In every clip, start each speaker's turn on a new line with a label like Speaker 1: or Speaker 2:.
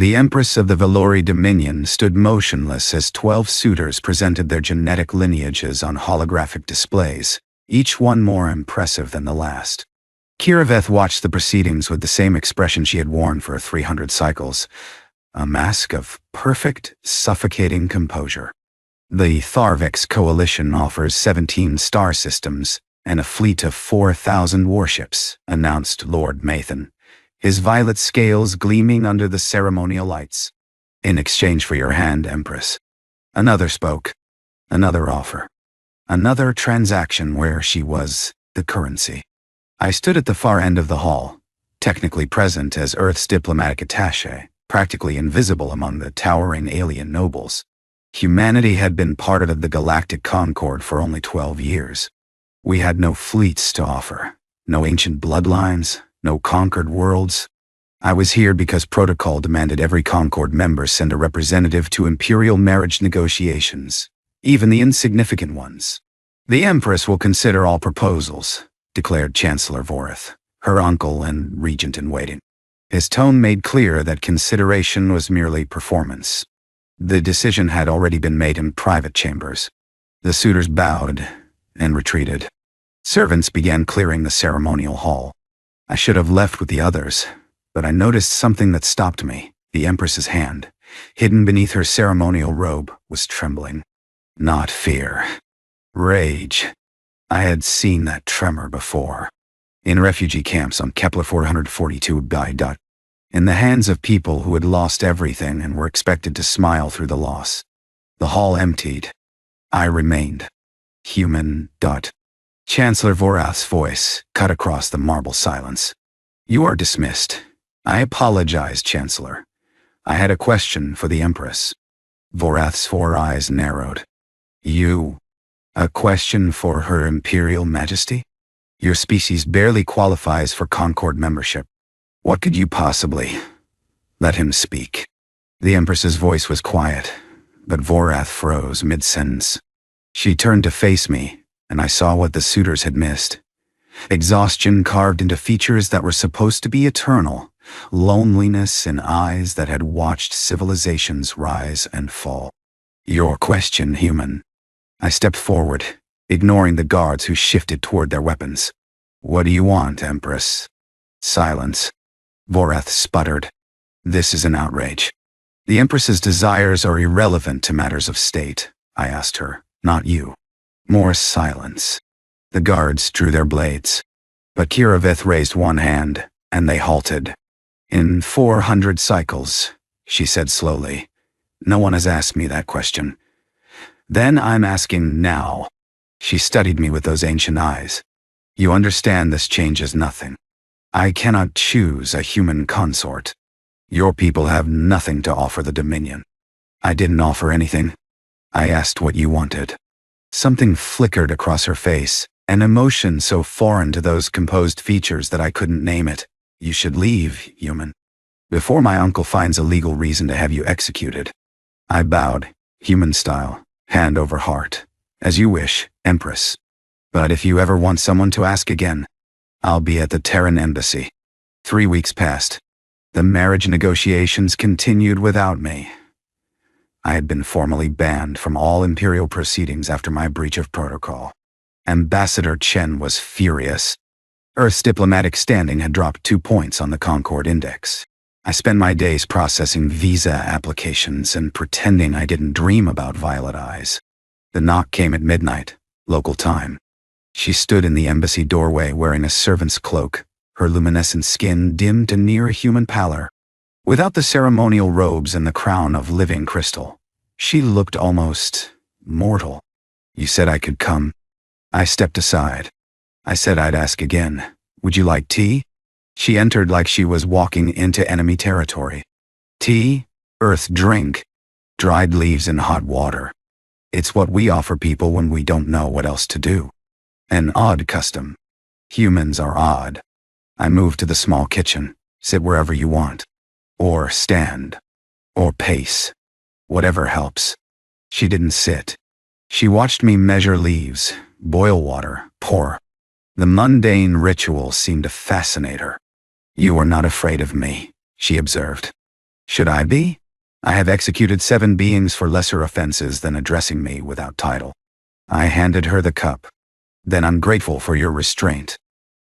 Speaker 1: The Empress of the Valori Dominion stood motionless as 12 suitors presented their genetic lineages on holographic displays, each one more impressive than the last. Kiraveth watched the proceedings with the same expression she had worn for 300 cycles, a mask of perfect, suffocating composure. The Tharvix Coalition offers 17 star systems and a fleet of 4,000 warships, announced Lord Mathan, his violet scales gleaming under the ceremonial lights. In exchange for your hand, Empress. Another spoke. Another offer. Another transaction where she was the currency. I stood at the far end of the hall, technically present as Earth's diplomatic attaché, practically invisible among the towering alien nobles. Humanity had been part of the Galactic Concord for only 12 years. We had no fleets to offer, no ancient bloodlines, no conquered worlds. I was here because protocol demanded every Concord member send a representative to imperial marriage negotiations, even the insignificant ones. The Empress will consider all proposals, declared Chancellor Voreth, her uncle and regent-in-waiting. His tone made clear that consideration was merely performance. The decision had already been made in private chambers. The suitors bowed and retreated. Servants began clearing the ceremonial hall. I should have left with the others, but I noticed something that stopped me. The Empress's hand, hidden beneath her ceremonial robe, was trembling. Not fear. Rage. I had seen that tremor before. In refugee camps on Kepler 442 by. In the hands of people who had lost everything and were expected to smile through the loss. The hall emptied. I remained. Human. Chancellor Voreth's voice cut across the marble silence. You are dismissed. I apologize, Chancellor. I had a question for the Empress. Voreth's 4 eyes narrowed. You? A question for Her Imperial Majesty? Your species barely qualifies for Concord membership. What could you possibly? Let him speak. The Empress's voice was quiet, but Voreth froze mid-sentence. She turned to face me, and I saw what the suitors had missed. Exhaustion carved into features that were supposed to be eternal, loneliness in eyes that had watched civilizations rise and fall. Your question, human. I stepped forward, ignoring the guards who shifted toward their weapons. What do you want, Empress? Silence. Voreth sputtered. This is an outrage. The Empress's desires are irrelevant to matters of state, I asked her, not you. More silence. The guards drew their blades. But Kiraveth raised one hand, and they halted. In 400 cycles, she said slowly. No one has asked me that question. Then I'm asking now. She studied me with those ancient eyes. You understand this changes nothing. I cannot choose a human consort. Your people have nothing to offer the Dominion. I didn't offer anything. I asked what you wanted. Something flickered across her face, an emotion so foreign to those composed features that I couldn't name it. You should leave, human. Before my uncle finds a legal reason to have you executed. I bowed, human style, hand over heart. As you wish, Empress. But if you ever want someone to ask again, I'll be at the Terran Embassy. 3 weeks passed. The marriage negotiations continued without me. I had been formally banned from all Imperial proceedings after my breach of protocol. Ambassador Chen was furious. Earth's diplomatic standing had dropped 2 points on the Concord Index. I spent my days processing visa applications and pretending I didn't dream about violet eyes. The knock came at midnight, local time. She stood in the embassy doorway wearing a servant's cloak, her luminescent skin dimmed to near human pallor. Without the ceremonial robes and the crown of living crystal, she looked almost mortal. You said I could come. I stepped aside. I said I'd ask again. Would you like tea? She entered like she was walking into enemy territory. Tea? Earth drink. Dried leaves in hot water. It's what we offer people when we don't know what else to do. An odd custom. Humans are odd. I moved to the small kitchen. Sit wherever you want. Or stand. Or pace. Whatever helps. She didn't sit. She watched me measure leaves, boil water, pour. The mundane ritual seemed to fascinate her. You are not afraid of me, she observed. Should I be? I have executed 7 beings for lesser offenses than addressing me without title. I handed her the cup. Then I'm grateful for your restraint.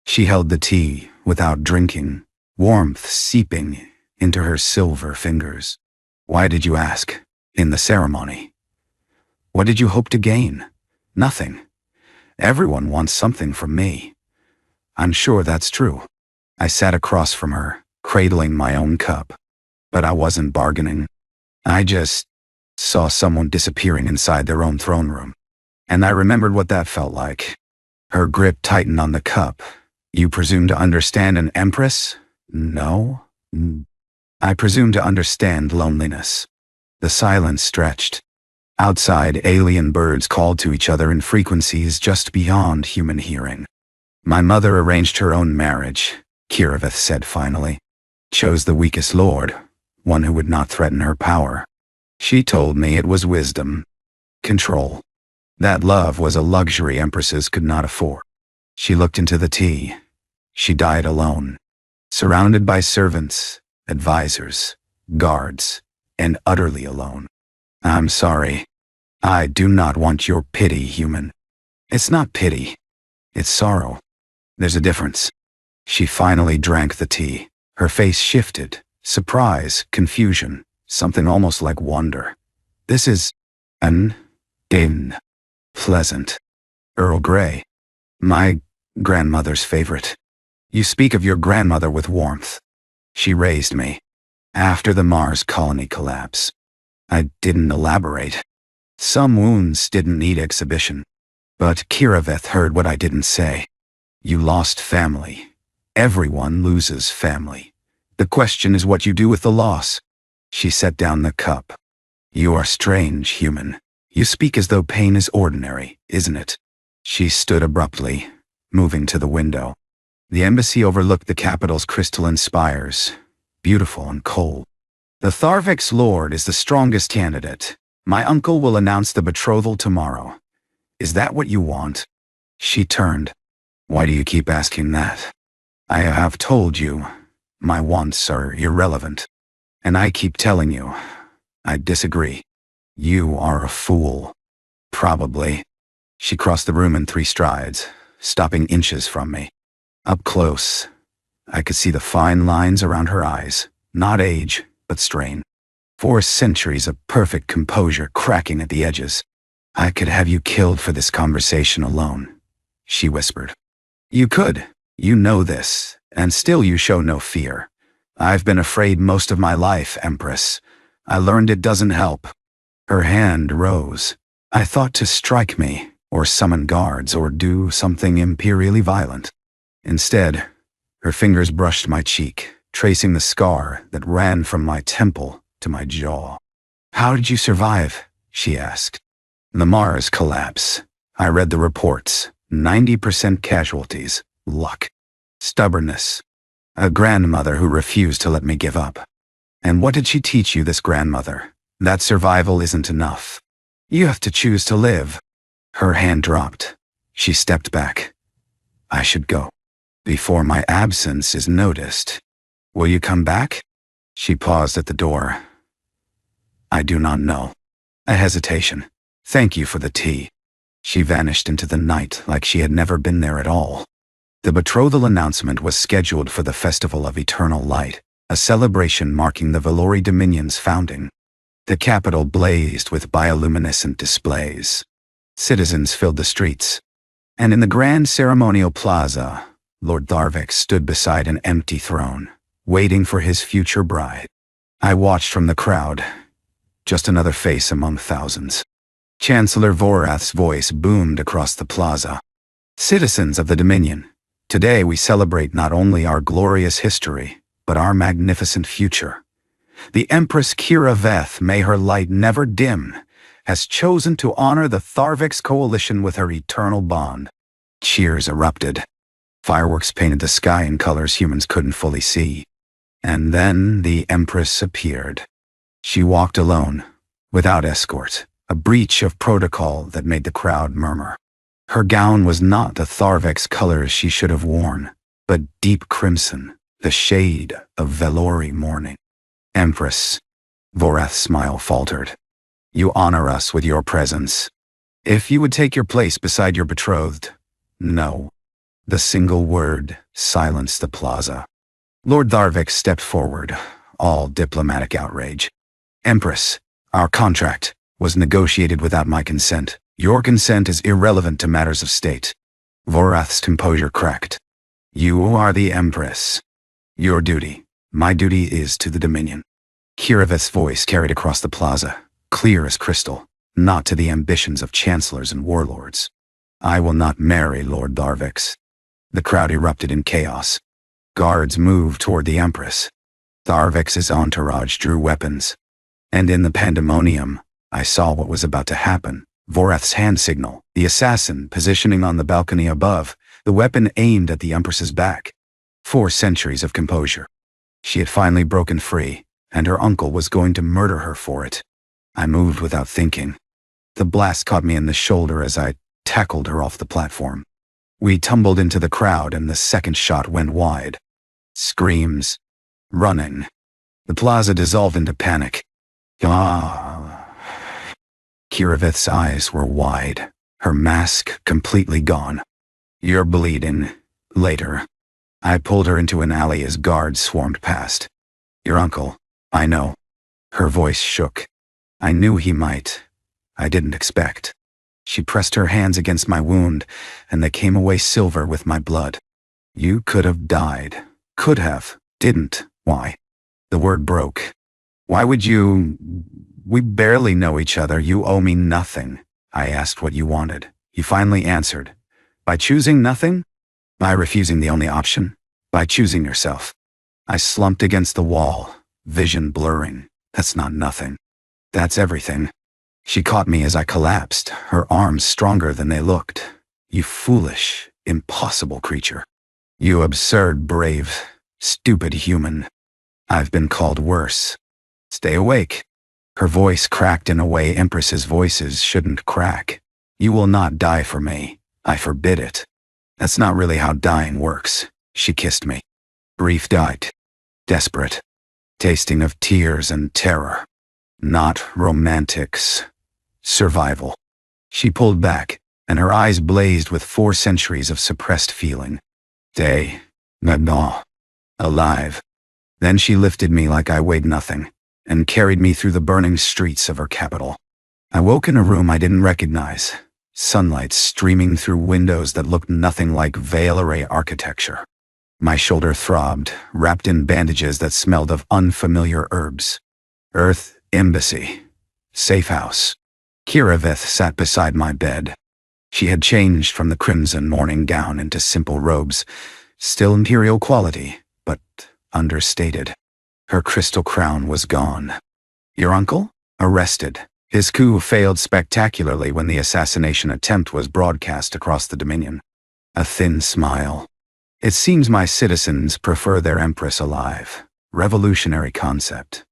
Speaker 1: She held the tea without drinking, warmth seeping into her silver fingers. Why did you ask? In the ceremony. What did you hope to gain? Nothing. Everyone wants something from me. I'm sure that's true. I sat across from her, cradling my own cup. But I wasn't bargaining. I just saw someone disappearing inside their own throne room. And I remembered what that felt like. Her grip tightened on the cup. You presume to understand an empress? No. I presume to understand loneliness. The silence stretched. Outside, alien birds called to each other in frequencies just beyond human hearing. My mother arranged her own marriage, Kiraveth said finally. Chose the weakest lord, one who would not threaten her power. She told me it was wisdom. Control. That love was a luxury empresses could not afford. She looked into the tea. She died alone, surrounded by servants, advisors, guards, and utterly alone. I'm sorry. I do not want your pity, human. It's not pity. It's sorrow. There's a difference. She finally drank the tea. Her face shifted. Surprise, confusion, something almost like wonder. This is pleasant. Earl Grey. My grandmother's favorite. You speak of your grandmother with warmth. She raised me. After the Mars colony collapse. I didn't elaborate. Some wounds didn't need exhibition. But Kiraveth heard what I didn't say. You lost family. Everyone loses family. The question is what you do with the loss. She set down the cup. You are strange, human. You speak as though pain is ordinary, isn't it? She stood abruptly, moving to the window. The embassy overlooked the capital's crystalline spires, beautiful and cold. The Tharvek's lord is the strongest candidate. My uncle will announce the betrothal tomorrow. Is that what you want? She turned. Why do you keep asking that? I have told you, my wants are irrelevant. And I keep telling you, I disagree. You are a fool. Probably. She crossed the room in 3 strides, stopping inches from me. Up close, I could see the fine lines around her eyes, not age, but strain. 4 centuries of perfect composure cracking at the edges. I could have you killed for this conversation alone, she whispered. You could. You know this, and still you show no fear. I've been afraid most of my life, Empress. I learned it doesn't help. Her hand rose. I thought to strike me, or summon guards, or do something imperially violent. Instead, her fingers brushed my cheek, tracing the scar that ran from my temple to my jaw. How did you survive? She asked. The Mars collapse. I read the reports. 90% casualties. Luck. Stubbornness. A grandmother who refused to let me give up. And what did she teach you, this grandmother? That survival isn't enough. You have to choose to live. Her hand dropped. She stepped back. I should go. Before my absence is noticed. Will you come back? She paused at the door. I do not know. A hesitation. Thank you for the tea. She vanished into the night like she had never been there at all. The betrothal announcement was scheduled for the Festival of Eternal Light, a celebration marking the Valori Dominion's founding. The capital blazed with bioluminescent displays. Citizens filled the streets. And in the grand ceremonial plaza, Lord Tharvek stood beside an empty throne, waiting for his future bride. I watched from the crowd, just another face among thousands. Chancellor Vorath's voice boomed across the plaza. Citizens of the Dominion, today we celebrate not only our glorious history, but our magnificent future. The Empress Kiraveth, may her light never dim, has chosen to honor the Tharvek's coalition with her eternal bond. Cheers erupted. Fireworks painted the sky in colors humans couldn't fully see. And then the Empress appeared. She walked alone, without escort, a breach of protocol that made the crowd murmur. Her gown was not the Tharvek's colors she should have worn, but deep crimson, the shade of Valori mourning. Empress. Vorath's smile faltered. You honor us with your presence. If you would take your place beside your betrothed. No. The single word silenced the plaza. Lord Tharvik stepped forward, all diplomatic outrage. Empress, our contract was negotiated without my consent. Your consent is irrelevant to matters of state. Vorath's composure cracked. You are the Empress. Your duty, my duty, is to the Dominion. Kiravith's voice carried across the plaza, clear as crystal, not to the ambitions of chancellors and warlords. I will not marry Lord Tharvik's. The crowd erupted in chaos. Guards moved toward the Empress. Tharvik's entourage drew weapons. And in the pandemonium, I saw what was about to happen. Vorath's hand signal, the assassin positioning on the balcony above, the weapon aimed at the Empress's back. 4 centuries of composure. She had finally broken free, and her uncle was going to murder her for it. I moved without thinking. The blast caught me in the shoulder as I tackled her off the platform. We tumbled into the crowd and the second shot went wide. Screams. Running. The plaza dissolved into panic. Ah. Kiravith's eyes were wide, her mask completely gone. You're bleeding. Later. I pulled her into an alley as guards swarmed past. Your uncle. I know. Her voice shook. I knew he might. I didn't expect. She pressed her hands against my wound, and they came away silver with my blood. You could have died. Could have. Didn't. Why? The word broke. Why would you... We barely know each other. You owe me nothing. I asked what you wanted. You finally answered. By choosing nothing? By refusing the only option? By choosing yourself. I slumped against the wall, vision blurring. That's not nothing. That's everything. She caught me as I collapsed, her arms stronger than they looked. You foolish, impossible creature. You absurd, brave, stupid human. I've been called worse. Stay awake. Her voice cracked in a way Empresses' voices shouldn't crack. You will not die for me. I forbid it. That's not really how dying works. She kissed me. Brief died. Desperate. Tasting of tears and terror. Not romantics. Survival. She pulled back, and her eyes blazed with 4 centuries of suppressed feeling. Day. No. Alive. Then she lifted me like I weighed nothing, and carried me through the burning streets of her capital. I woke in a room I didn't recognize, sunlight streaming through windows that looked nothing like Veil Array architecture. My shoulder throbbed, wrapped in bandages that smelled of unfamiliar herbs. Earth Embassy. Safe house. Kiravith sat beside my bed. She had changed from the crimson morning gown into simple robes, still imperial quality, but understated. Her crystal crown was gone. Your uncle? Arrested. His coup failed spectacularly when the assassination attempt was broadcast across the Dominion. A thin smile. It seems my citizens prefer their empress alive. Revolutionary concept.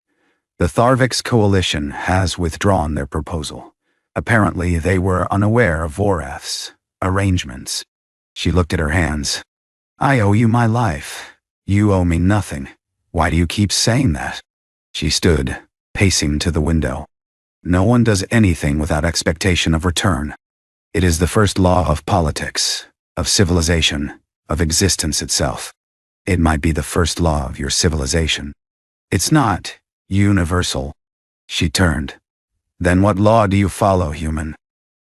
Speaker 1: The Tharvik's coalition has withdrawn their proposal. Apparently, they were unaware of Vorath's arrangements. She looked at her hands. I owe you my life. You owe me nothing. Why do you keep saying that? She stood, pacing to the window. No one does anything without expectation of return. It is the first law of politics, of civilization, of existence itself. It might be the first law of your civilization. It's not universal. She turned. Then what law do you follow, human?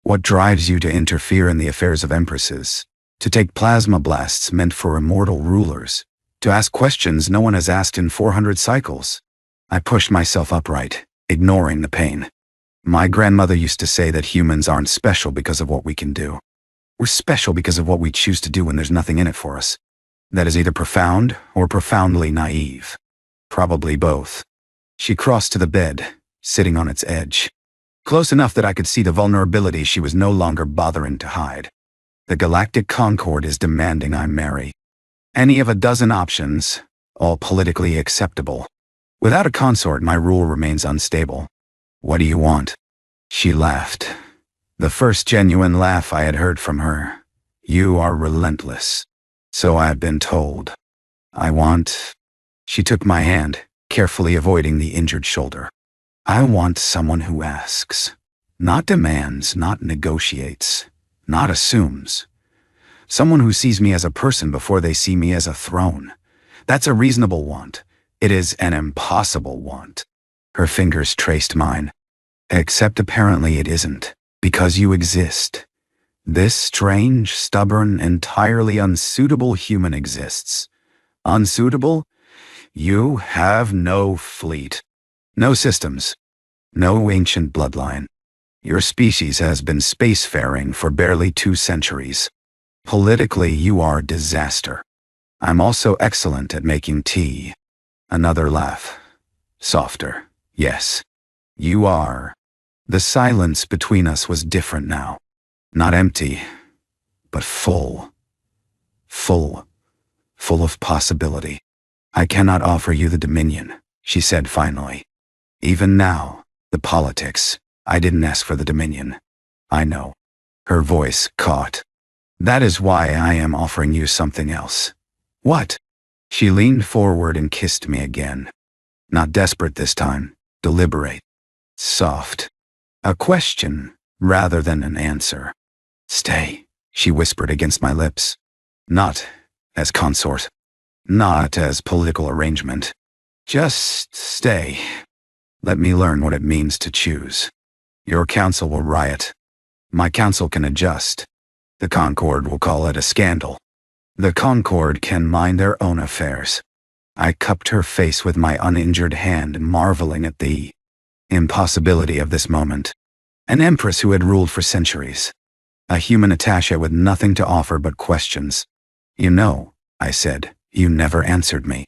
Speaker 1: What drives you to interfere in the affairs of empresses? To take plasma blasts meant for immortal rulers? To ask questions no one has asked in 400 cycles? I pushed myself upright, ignoring the pain. My grandmother used to say that humans aren't special because of what we can do. We're special because of what we choose to do when there's nothing in it for us. That is either profound or profoundly naive. Probably both. She crossed to the bed, sitting on its edge. Close enough that I could see the vulnerability she was no longer bothering to hide. The Galactic Concord is demanding I marry. Any of a dozen options, all politically acceptable. Without a consort, my rule remains unstable. What do you want? She laughed. The first genuine laugh I had heard from her. You are relentless. So I've been told. I want... She took my hand, carefully avoiding the injured shoulder. I want someone who asks, not demands, not negotiates, not assumes. Someone who sees me as a person before they see me as a throne. That's a reasonable want. It is an impossible want. Her fingers traced mine. Except apparently it isn't, because you exist. This strange, stubborn, entirely unsuitable human exists. Unsuitable? You have no fleet. No systems. No ancient bloodline. Your species has been spacefaring for barely 2 centuries. Politically, you are disaster. I'm also excellent at making tea. Another laugh. Softer. Yes. You are. The silence between us was different now. Not empty, but full. Full. Full of possibility. I cannot offer you the dominion, she said finally. Even now, the politics. I didn't ask for the dominion. I know. Her voice caught. That is why I am offering you something else. What? She leaned forward and kissed me again. Not desperate this time, deliberate. Soft. A question, rather than an answer. Stay, she whispered against my lips. Not as consort. Not as political arrangement. Just stay. Let me learn what it means to choose. Your council will riot. My council can adjust. The Concord will call it a scandal. The Concord can mind their own affairs. I cupped her face with my uninjured hand, marveling at the impossibility of this moment. An empress who had ruled for centuries. A human attaché with nothing to offer but questions. You know, I said, you never answered me.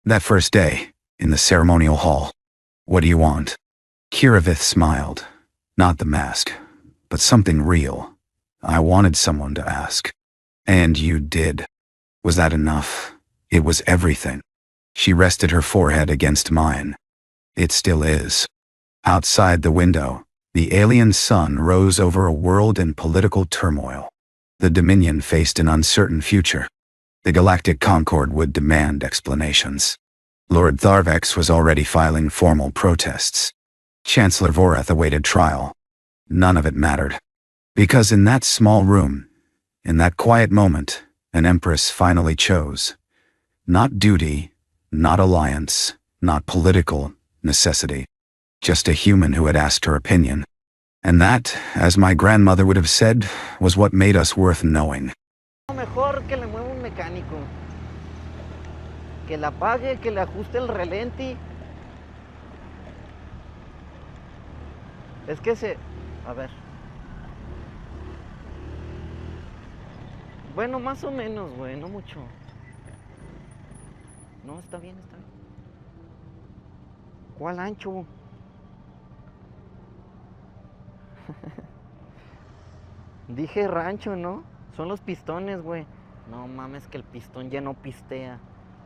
Speaker 1: That first day, in the ceremonial hall. What do you want? Kirovith smiled. Not the mask, but something real. I wanted someone to ask. And you did. Was that enough? It was everything. She rested her forehead against mine. It still is. Outside the window, the alien sun rose over a world in political turmoil. The Dominion faced an uncertain future. The Galactic Concord would demand explanations. Lord Tharvex was already filing formal protests. Chancellor Vorath awaited trial. None of it mattered. Because in that small room, in that quiet moment, an empress finally chose. Not duty, not alliance, not political necessity. Just a human who had asked her opinion. And that, as my grandmother would have said, was what made us worth knowing.
Speaker 2: Mejor que le mueva un mecánico. Que la apague, que le ajuste el relenti. Es que a ver. Bueno, más o menos, güey, no mucho. No, está bien, está bien. ¿Cuál ancho? Dije rancho, ¿no? Son los pistones, güey. No mames, que el pistón ya no pistea.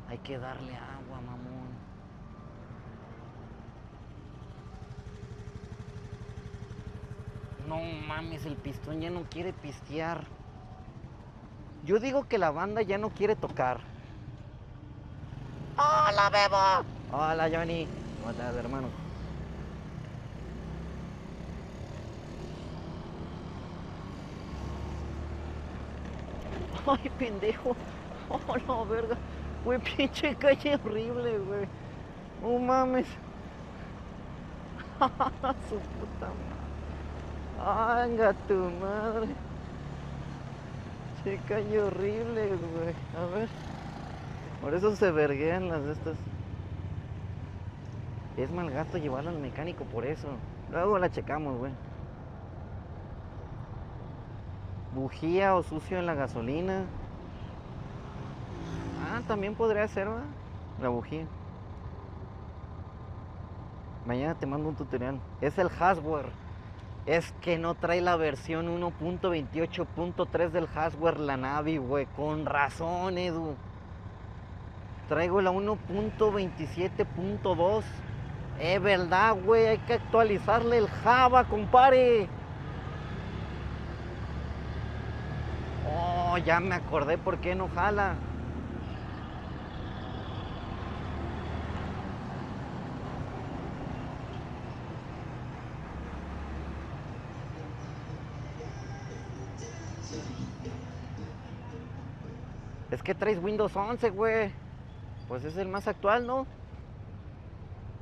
Speaker 2: Hay que darle agua, mamón. No mames, el pistón ya no quiere pistear. Yo digo que la banda ya no quiere tocar. ¡Hola, Bebo! Hola, Johnny. ¿Cómo estás, hermano? Ay, pendejo. Oh, la verga. Güey, pinche calle horrible, güey. No mames. Su puta madre. Anga tu madre. Che calle horrible, güey. A ver. Por eso se verguean las de estas. Es mal gasto llevarla al mecánico por eso. Luego la checamos, güey. Bujía o sucio en la gasolina. Ah, también podría ser, ¿verdad? La bujía. Mañana te mando un tutorial. Es el hardware. Es que no trae la versión 1.28.3 del hardware la Navi, güey. Con razón, Edu. Traigo la 1.27.2. Es verdad, güey. Hay que actualizarle el Java, compare. Oh, ya me acordé por qué no jala. Es que traes Windows 11, güey. Pues es el más actual, ¿no?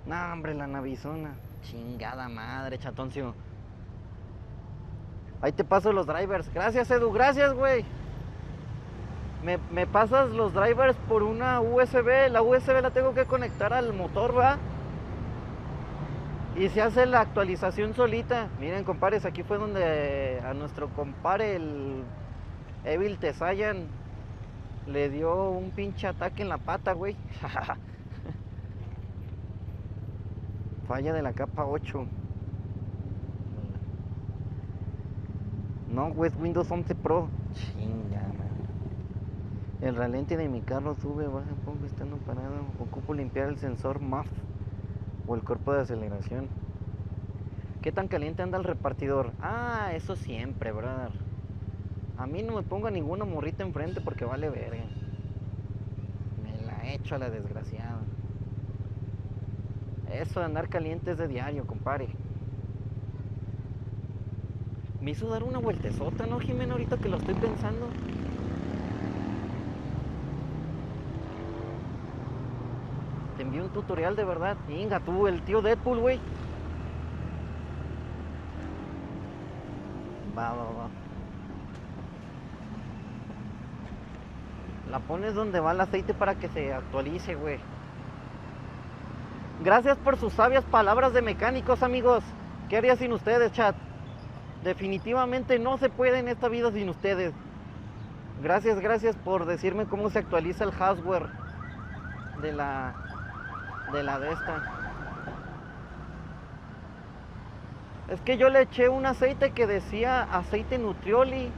Speaker 2: No, hombre, la navizona. Chingada madre, chatoncio. Ahí te paso los drivers. Gracias, Edu, gracias, güey. Me pasas los drivers por una USB. La USB la tengo que conectar al motor, ¿va? Y se hace la actualización solita. Miren, compadres, aquí fue donde a nuestro compadre, el Evil Tesayan, le dio un pinche ataque en la pata, güey. Falla de la capa 8. No, güey, es Windows 11 Pro. Chinga, man. El ralente de mi carro sube, baja, pongo estando parado. Ocupo limpiar el sensor MAF o el cuerpo de aceleración. ¿Qué tan caliente anda el repartidor? Ah, eso siempre, brother. A mí no me ponga ninguna morrita enfrente porque vale verga. Me la echo a la desgraciada. Eso de andar caliente es de diario, compadre. Me hizo dar una vueltezota, ¿no, Jimena? Ahorita que lo estoy pensando. Te envío un tutorial de verdad. Venga, tú, el tío Deadpool, güey. Va. La pones donde va el aceite para que se actualice, güey. Gracias por sus sabias palabras de mecánicos, amigos. ¿Qué haría sin ustedes, chat? Definitivamente no se puede en esta vida sin ustedes. Gracias por decirme cómo se actualiza el hardware de de esta. Es que yo le eché un aceite que decía aceite Nutrioli.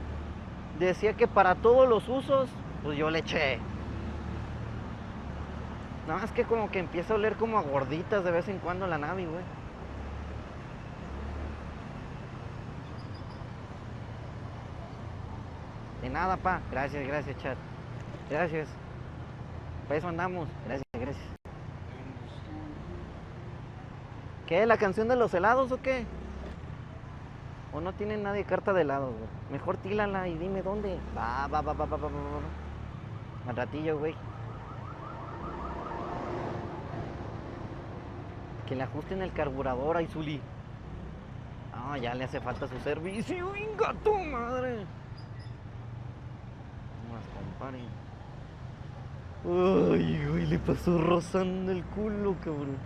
Speaker 2: Decía que para todos los usos, pues yo le eché. Nada más que como que empieza a oler como a gorditas de vez en cuando la nave, güey. De nada, pa. Gracias, chat. Gracias. Para eso andamos. Gracias. ¿Qué? ¿La canción de los helados o qué? ¿O no tiene nadie carta de helados, güey? Mejor tílala y dime dónde. Va. Al ratillo, güey. Que le ajusten el carburador a Izuli. Ah, ya le hace falta su servicio. ¡Venga tu madre! Más compadre. Ay, güey, le pasó rozando el culo, cabrón.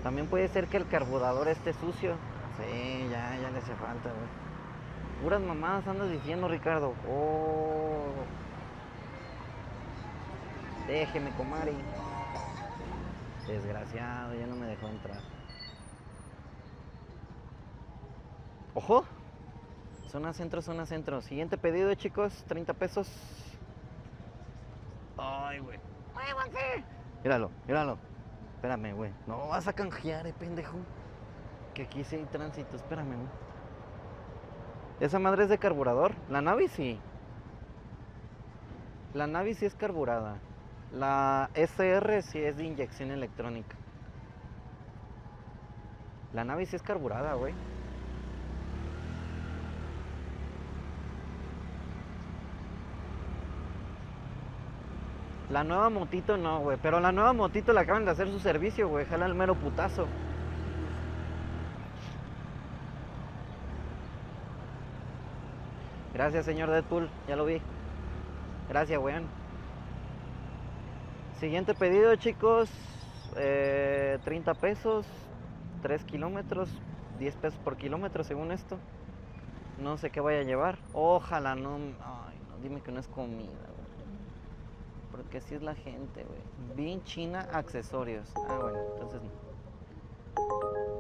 Speaker 2: También puede ser que el carburador esté sucio. Sí, ya le hace falta, güey. Puras mamadas andas diciendo, Ricardo. Oh. Déjeme, comari. Desgraciado, ya no me dejó entrar. ¡Ojo! Zona centro. Siguiente pedido, chicos. 30 pesos. Ay, güey. ¡Muévanse! Míralo. Espérame, güey. No vas a canjear, pendejo. Que aquí sí hay tránsito. Espérame, güey. ¿Esa madre es de carburador? La Navi sí. La Navi sí es carburada. La SR sí es de inyección electrónica. La Navi sí es carburada, güey. La nueva motito no, güey. Pero la nueva motito le acaban de hacer su servicio, güey. Jala el mero putazo. Gracias, señor Deadpool. Ya lo vi. Gracias, weón. Siguiente pedido, chicos. 30 pesos. 3 kilómetros. 10 pesos por kilómetro, según esto. No sé qué vaya a llevar. Ojalá no. Ay, no. Dime que no es comida, güey. Porque así es la gente, güey. Bien China accesorios. Ah, bueno, entonces no.